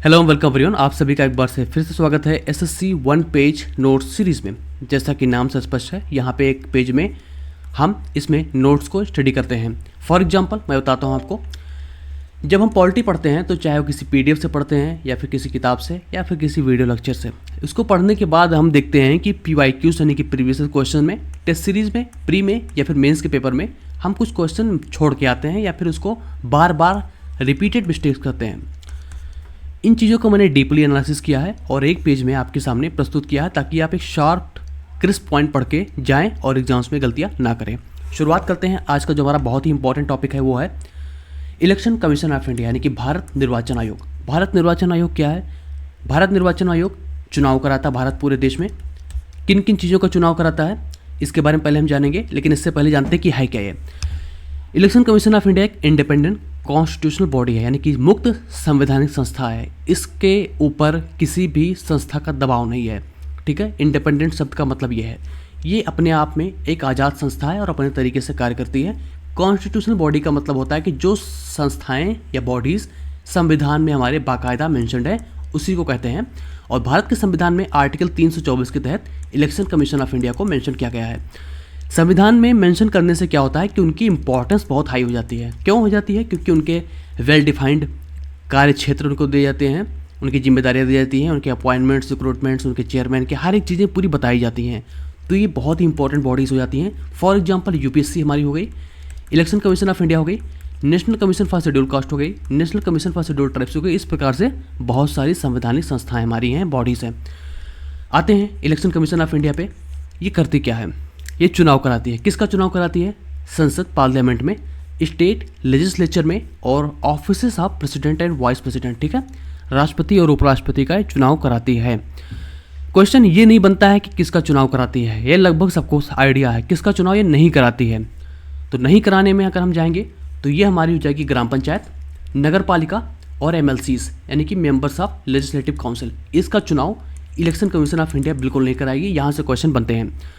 Hello welcome everyone, आप सभी का एक बार से फिर से स्वागत है SSC one page notes series में। जैसा कि नाम से स्पष्ट है, यहाँ पे एक पेज में हम इसमें नोट्स को स्टडी करते हैं। फॉर एग्जांपल मैं बताता हूँ आपको, जब हम पॉलिटी पढ़ते हैं तो चाहे वो किसी पीडीएफ से पढ़ते हैं या फिर किसी किताब से या फिर किसी वीडियो लेक्चर से, इसको पढ़ने के बाद हम देखते हैं कि PYQs यानी कि प्रीवियस क्वेश्चन में, टेस्ट सीरीज़ में, प्री में या फिर मेंस के पेपर में हम कुछ क्वेश्चन छोड़ के आते हैं या फिर उसको बार बार रिपीटेड मिस्टेक्स करते हैं। इन चीज़ों को मैंने डीपली एनालिसिस किया है और एक पेज में आपके सामने प्रस्तुत किया है ताकि आप एक शार्प क्रिस्प पॉइंट पढ़ के जाएँ और एग्जाम्स में गलतियाँ ना करें। शुरुआत करते हैं। आज का जो हमारा बहुत ही इंपॉर्टेंट टॉपिक है वो है इलेक्शन कमीशन ऑफ इंडिया यानी कि भारत निर्वाचन आयोग। भारत निर्वाचन आयोग क्या है? भारत निर्वाचन आयोग चुनाव कराता है भारत पूरे देश में। किन किन चीज़ों का चुनाव कराता है इसके बारे में पहले हम जानेंगे, लेकिन इससे पहले जानते हैं कि है क्या ये। इलेक्शन कमीशन ऑफ इंडिया एक इंडिपेंडेंट कॉन्स्टिट्यूशनल बॉडी है, यानी कि मुक्त संवैधानिक संस्था है। इसके ऊपर किसी भी संस्था का दबाव नहीं है, ठीक है। इंडिपेंडेंट शब्द का मतलब ये है, ये अपने आप में एक आज़ाद संस्था है और अपने तरीके से कार्य करती है। कॉन्स्टिट्यूशनल बॉडी का मतलब होता है कि जो संस्थाएं या बॉडीज़ संविधान में हमारे बाकायदा मेंशन्ड है उसी को कहते हैं। और भारत के संविधान में आर्टिकल 324 के तहत इलेक्शन कमीशन ऑफ इंडिया को मेंशन किया गया है। संविधान में मेंशन करने से क्या होता है कि उनकी इंपॉर्टेंस बहुत हाई हो जाती है। क्यों हो जाती है? क्योंकि उनके वेल डिफाइंड कार्य क्षेत्र उनको दिए जाते हैं, उनकी जिम्मेदारियां दी जाती हैं, उनके अपॉइंटमेंट्स, रिक्रूटमेंट्स, उनके चेयरमैन के हर एक चीज़ें पूरी बताई जाती हैं। तो ये बहुत ही इंपॉर्टेंट बॉडीज़ हो जाती हैं। फॉर एग्जाम्पल UPSC हमारी हो गई, इलेक्शन कमीशन ऑफ इंडिया हो गई, national commission for schedule caste हो गई, national commission for schedule tribes हो गई। इस प्रकार से बहुत सारी संवैधानिक संस्थाएँ हमारी हैं, बॉडीज़ हैं। आते हैं इलेक्शन कमीशन ऑफ इंडिया पे। ये करती क्या है? ये चुनाव कराती है। किसका चुनाव कराती है? संसद, पार्लियामेंट में, स्टेट लेजिस्लेचर में और offices of president and vice president, ठीक है। राष्ट्रपति और उपराष्ट्रपति का चुनाव कराती है। क्वेश्चन ये नहीं बनता है कि किसका चुनाव कराती है, ये लगभग सबको आइडिया है। किसका चुनाव ये नहीं कराती है, तो नहीं कराने में अगर हम जाएंगे तो ये हमारी हो जाएगी ग्राम पंचायत, नगर पालिका और MLCs यानी कि मेंबर्स ऑफ लेजिस्लेटिव काउंसिल। इसका चुनाव इलेक्शन कमीशन ऑफ इंडिया बिल्कुल नहीं कराएगी। यहाँ से क्वेश्चन बनते हैं।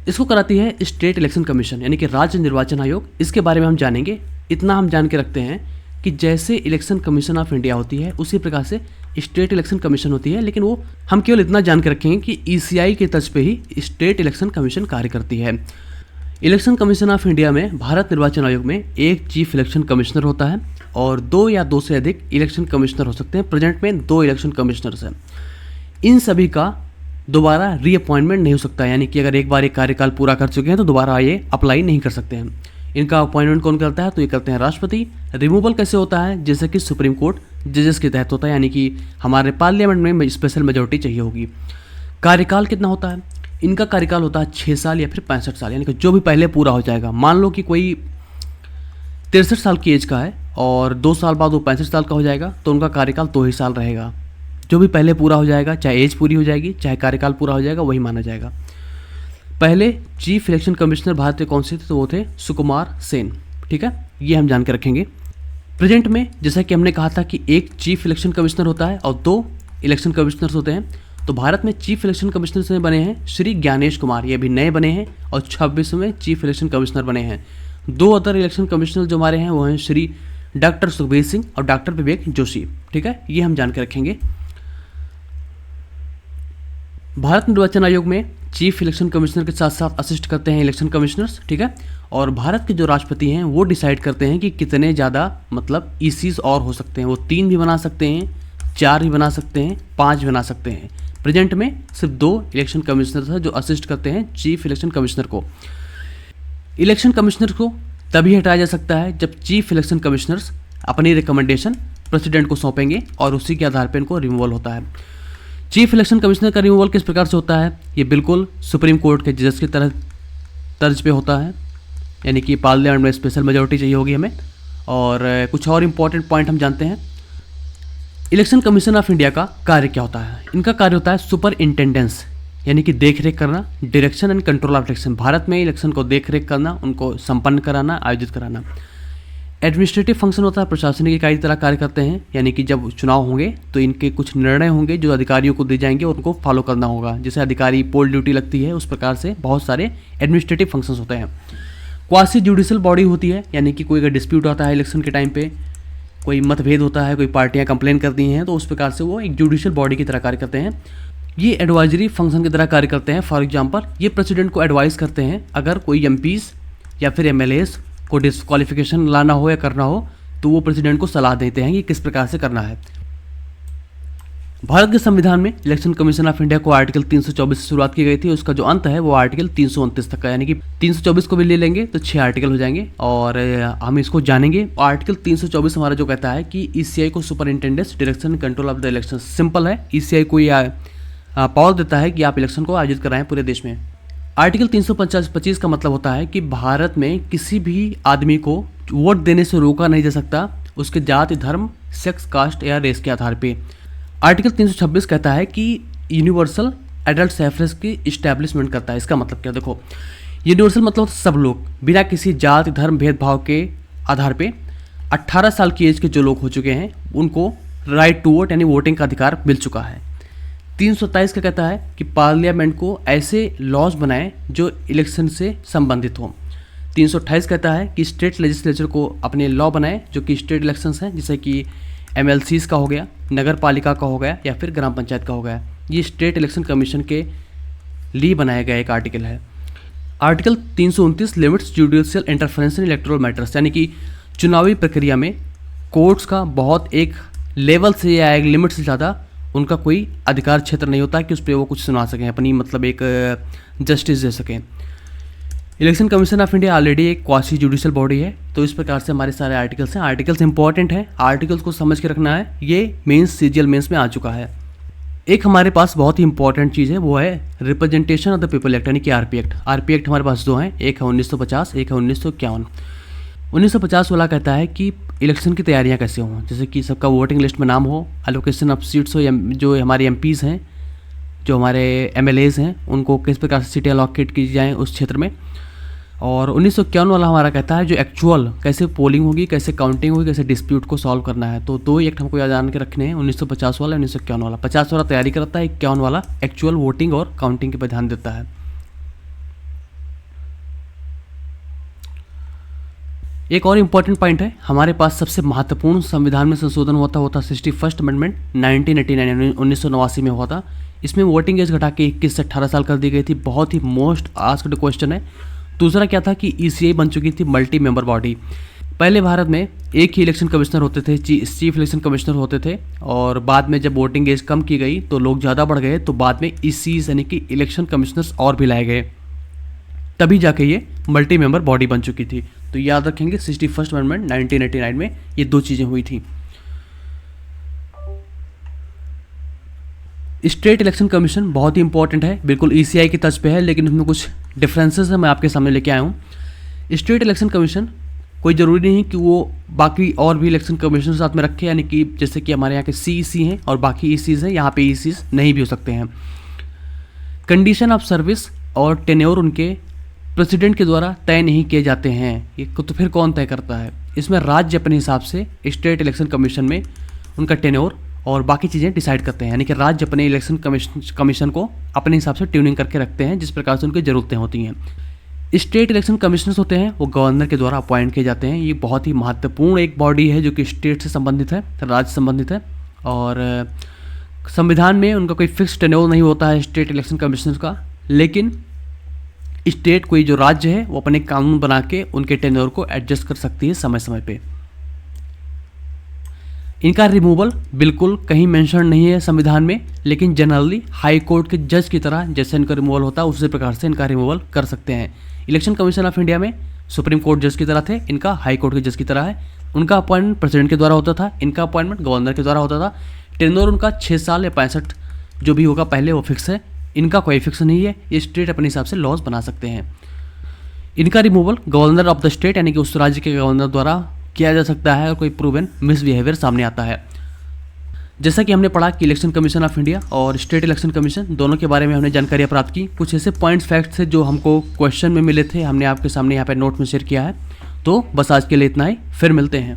इसको कराती है स्टेट इलेक्शन कमीशन यानी कि राज्य निर्वाचन आयोग। इसके बारे में हम जानेंगे। इतना हम जान के रखते हैं कि जैसे इलेक्शन कमीशन ऑफ इंडिया होती है उसी प्रकार से स्टेट इलेक्शन कमीशन होती है, लेकिन वो हम केवल इतना जान के रखेंगे कि ECI के तर्ज पे ही स्टेट इलेक्शन कमीशन कार्य करती है। इलेक्शन कमीशन ऑफ इंडिया में भारत निर्वाचन आयोग में एक चीफ इलेक्शन कमिश्नर होता है और 2 या 2 से अधिक इलेक्शन कमिश्नर हो सकते हैं। प्रेजेंट में 2 इलेक्शन कमिश्नर्स हैं। इन सभी का दोबारा रीअपॉइंटमेंट नहीं हो सकता, यानी कि अगर एक बार एक कार्यकाल पूरा कर चुके हैं तो दोबारा ये अप्लाई नहीं कर सकते हैं। इनका अपॉइंटमेंट कौन करता है? तो ये करते हैं राष्ट्रपति। रिमूवल कैसे होता है? जैसे कि सुप्रीम कोर्ट जजेस के तहत होता है, यानी कि हमारे पार्लियामेंट में स्पेशल मेजोरिटी चाहिए होगी। कार्यकाल कितना होता है? इनका कार्यकाल होता है 6 साल या फिर 65 साल, यानी कि जो भी पहले पूरा हो जाएगा। मान लो कि कोई 63 साल की एज का है और 2 साल बाद वो 65 साल का हो जाएगा, तो उनका कार्यकाल 2 ही साल रहेगा। जो भी पहले पूरा हो जाएगा, चाहे एज पूरी हो जाएगी चाहे कार्यकाल पूरा हो जाएगा, वही माना जाएगा। पहले चीफ इलेक्शन कमिश्नर भारत के कौन से थे? तो वो थे सुकुमार सेन, ठीक है। ये हम जान के रखेंगे। प्रेजेंट में जैसा कि हमने कहा था कि एक चीफ इलेक्शन कमिश्नर होता है और 2 इलेक्शन कमिश्नर्स होते हैं। तो भारत में चीफ इलेक्शन कमिश्नर में बने हैं श्री ज्ञानेश कुमार, ये भी नए बने हैं और 26वें चीफ इलेक्शन कमिश्नर बने हैं। 2 अदर इलेक्शन कमिश्नर जो हमारे हैं वो हैं श्री डॉक्टर सुखबीर सिंह और डॉक्टर विवेक जोशी, ठीक है। ये हम जान के रखेंगे। भारत निर्वाचन आयोग में चीफ इलेक्शन कमिश्नर के साथ साथ असिस्ट करते हैं इलेक्शन कमिश्नर्स, ठीक है। और भारत के जो राष्ट्रपति हैं वो डिसाइड करते हैं कि कितने ज़्यादा मतलब ECs और हो सकते हैं। वो 3 भी बना सकते हैं, 4 भी बना सकते हैं, 5 भी बना सकते हैं। प्रेजेंट में सिर्फ 2 इलेक्शन कमिश्नर्स हैं जो असिस्ट करते हैं चीफ इलेक्शन कमिश्नर को। इलेक्शन कमिश्नर को तभी हटाया जा सकता है जब चीफ इलेक्शन कमिश्नर्स अपनी रिकमेंडेशन प्रेसिडेंट को सौंपेंगे और उसी के आधार पर इनको रिमूवल होता है। चीफ इलेक्शन कमिश्नर का रिमूवल किस प्रकार से होता है? ये बिल्कुल सुप्रीम कोर्ट के जजेस की तरह तर्ज पे होता है, यानी कि पार्लियामेंट में स्पेशल मेजोरिटी चाहिए होगी हमें। और कुछ और इम्पॉर्टेंट पॉइंट हम जानते हैं। इलेक्शन कमीशन ऑफ इंडिया का कार्य क्या होता है? इनका कार्य होता है सुपर इंटेंडेंस, यानी कि देख रेख करना, direction and control of election. Bharat में इलेक्शन को देख रेख करना, उनको संपन्न कराना, आयोजित कराना। एडमिनिस्ट्रेटिव फंक्शन होता है, प्रशासनिक इकाई की तरह कार्य करते हैं, यानी कि जब चुनाव होंगे तो इनके कुछ निर्णय होंगे जो अधिकारियों को दिए जाएंगे और उनको फॉलो करना होगा। जैसे अधिकारी पोल ड्यूटी लगती है, उस प्रकार से बहुत सारे एडमिनिस्ट्रेटिव फंक्शंस होते हैं। क्वासी जुडिशियल बॉडी होती है, यानी कि कोई अगर डिस्प्यूट आता है इलेक्शन के टाइम पे कोई मतभेद होता है, कोई पार्टियां कंप्लेन करती हैं, तो उस प्रकार से वो एक जुडिशियल बॉडी की तरह कार्य करते हैं। ये एडवाइजरी फंक्शन की तरह कार्य करते हैं। फॉर एग्जांपल ये प्रेसिडेंट को एडवाइस करते हैं, अगर कोई एमपीज या फिर एमएलएस को डिस्क्वालिफिकेशन लाना हो या करना हो तो वो प्रेसिडेंट को सलाह देते हैं कि किस प्रकार से करना है। भारत के संविधान में इलेक्शन कमीशन ऑफ इंडिया को आर्टिकल 324 से शुरुआत की गई थी। उसका जो अंत है वो आर्टिकल 329 तक का, यानी कि 324 को भी ले लेंगे तो 6 आर्टिकल हो जाएंगे और हम इसको जानेंगे। आर्टिकल 324 हमारा जो कहता है कि ईसीआई को superintendence direction control of the election. Simple है, ईसीआई को यह पावर देता है कि आप इलेक्शन को आयोजित कराएं पूरे देश में। आर्टिकल 325 का मतलब होता है कि भारत में किसी भी आदमी को वोट देने से रोका नहीं जा सकता उसके जाति, धर्म, सेक्स, कास्ट या रेस के आधार पे। आर्टिकल 326 कहता है कि यूनिवर्सल एडल्ट सफरेज की इस्टेब्लिशमेंट करता है। इसका मतलब क्या, देखो यूनिवर्सल मतलब सब लोग बिना किसी जाति, धर्म, भेदभाव के आधार पे 18 साल की एज के जो लोग हो चुके हैं उनको राइट टू वोट यानी वोटिंग का अधिकार मिल चुका है। 327 का कहता है कि पार्लियामेंट को ऐसे लॉज बनाए जो इलेक्शन से संबंधित हों। 328 कहता है कि स्टेट लेजिस्लेचर को अपने लॉ बनाए जो कि स्टेट इलेक्शंस हैं, जैसे कि एमएलसीज का हो गया, नगर पालिका का हो गया या फिर ग्राम पंचायत का हो गया। ये स्टेट इलेक्शन कमीशन के लिए बनाया गया एक आर्टिकल है। आर्टिकल 329 लिमिट्स जुडिशियल इंटरफेरेंस इन इलेक्टोरल मैटर्स, यानी कि चुनावी प्रक्रिया में कोर्ट्स का बहुत एक लेवल से या एक लिमिट से ज़्यादा उनका कोई अधिकार क्षेत्र नहीं होता कि उस पर वो कुछ सुना सकें, अपनी मतलब एक जस्टिस दे सकें। Election commission of India already एक क्वासी जुडिशियल बॉडी है। तो इस प्रकार से हमारे सारे आर्टिकल्स हैं। आर्टिकल्स इंपॉर्टेंट हैं, आर्टिकल्स को समझ के रखना है। ये मेंस सीजीएल मेंस में आ चुका है। एक हमारे पास बहुत ही इंपॉर्टेंट चीज़ है, वो है representation of the people act यानी कि आरपी एक्ट। आरपी एक्ट हमारे पास दो हैं, एक है 1950, एक है 1951। 1950 वाला कहता है कि इलेक्शन की तैयारियां कैसे हों, जैसे कि सबका वोटिंग लिस्ट में नाम हो, एलोकेशन ऑफ सीट्स हो, जो हमारे एमपीज़ हैं, जो हमारे एमएलएज हैं, उनको किस प्रकार से सीटें अलॉकेट की जाएँ उस क्षेत्र में। और 1951 वाला हमारा कहता है जो एक्चुअल कैसे पोलिंग होगी, कैसे काउंटिंग होगी, कैसे डिस्प्यूट को सॉल्व करना है। तो दो एक्ट हमको याद जान के रखने हैं, 1950 वाला, 1951 वाला। 50 वाला तैयारी करता है, 51 वाला एक्चुअल वोटिंग और काउंटिंग के पर ध्यान देता है। एक और इम्पॉर्टेंट पॉइंट है, हमारे पास सबसे महत्वपूर्ण संविधान में संशोधन हुआ था 61st अमेंडमेंट 1989 1989 में हुआ था। इसमें वोटिंग एज घटा के 21 से 18 साल कर दी गई थी। बहुत ही मोस्ट आस्क्ड क्वेश्चन है। दूसरा क्या था कि ईसीआई बन चुकी थी मल्टी मेंबर बॉडी। पहले भारत में एक ही इलेक्शन कमिश्नर होते थे, चीफ इलेक्शन कमिश्नर होते थे, और बाद में जब वोटिंग एज कम की गई तो लोग ज़्यादा बढ़ गए, तो बाद में ईसीज यानी कि इलेक्शन कमिश्नर्स और भी लाए गए, तभी जाके ये मल्टी मेंबर बॉडी बन चुकी थी। तो याद रखेंगे 61st अमेंडमेंट 1989 में ये दो चीज़ें हुई थी। स्टेट इलेक्शन कमीशन बहुत ही इंपॉर्टेंट है, बिल्कुल ईसीआई की तर्ज पे है, लेकिन इसमें कुछ डिफरेंसेस है, मैं आपके सामने लेके आया हूँ। स्टेट इलेक्शन कमीशन कोई ज़रूरी नहीं कि वो बाकी और भी इलेक्शन कमीशन साथ में रखे, यानी कि जैसे कि हमारे यहाँ के सीईसी हैं और बाकी ईसीज हैं, यहाँ पे ईसीज नहीं भी हो सकते हैं। कंडीशन ऑफ सर्विस और टेन्योर उनके प्रेसिडेंट के द्वारा तय नहीं किए जाते हैं। ये तो फिर कौन तय करता है? इसमें राज्य अपने हिसाब से स्टेट इलेक्शन कमीशन में उनका टेन्योर और बाकी चीज़ें डिसाइड करते हैं, यानी कि राज्य अपने इलेक्शन कमीशन को अपने हिसाब से ट्यूनिंग करके रखते हैं जिस प्रकार से उनकी ज़रूरतें होती हैं। स्टेट इलेक्शन कमिश्नर्स होते हैं वो गवर्नर के द्वारा अपॉइंट किए जाते हैं। ये बहुत ही महत्वपूर्ण एक बॉडी है जो कि स्टेट से संबंधित है, राज्य से संबंधित है, और संविधान में उनका कोई फिक्स टेन्योर नहीं होता है स्टेट इलेक्शन कमिश्नर का, लेकिन स्टेट कोई जो राज्य है वो अपने कानून बना के उनके टेन्योर को एडजस्ट कर सकती है समय समय पे। इनका रिमूवल बिल्कुल कहीं मेंशन नहीं है संविधान में, लेकिन जनरली हाई कोर्ट के जज की तरह जैसे इनका रिमूवल होता है उसी प्रकार से इनका रिमूवल कर सकते हैं। इलेक्शन कमीशन ऑफ इंडिया में सुप्रीम कोर्ट जज की तरह थे, इनका हाई कोर्ट के जज की तरह है। उनका अपॉइंटमेंट प्रेसिडेंट के द्वारा होता था, इनका अपॉइंटमेंट गवर्नर के द्वारा होता था। टेन्योर उनका 6 साल या 65 जो भी होगा पहले वो फिक्स है, इनका कोई फिक्स नहीं है, ये स्टेट अपने हिसाब से लॉज बना सकते हैं। इनका removal governor of the state यानी कि उस राज्य के गवर्नर द्वारा किया जा सकता है और कोई प्रूवन मिसबिहेवियर सामने आता है। जैसा कि हमने पढ़ा कि इलेक्शन कमीशन ऑफ इंडिया और स्टेट इलेक्शन कमीशन दोनों के बारे में हमने जानकारी प्राप्त की। कुछ ऐसे पॉइंट्स फैक्ट्स थे जो हमको क्वेश्चन में मिले थे, हमने आपके सामने यहाँ पे नोट में शेयर किया है। तो बस आज के लिए इतना ही, फिर मिलते हैं।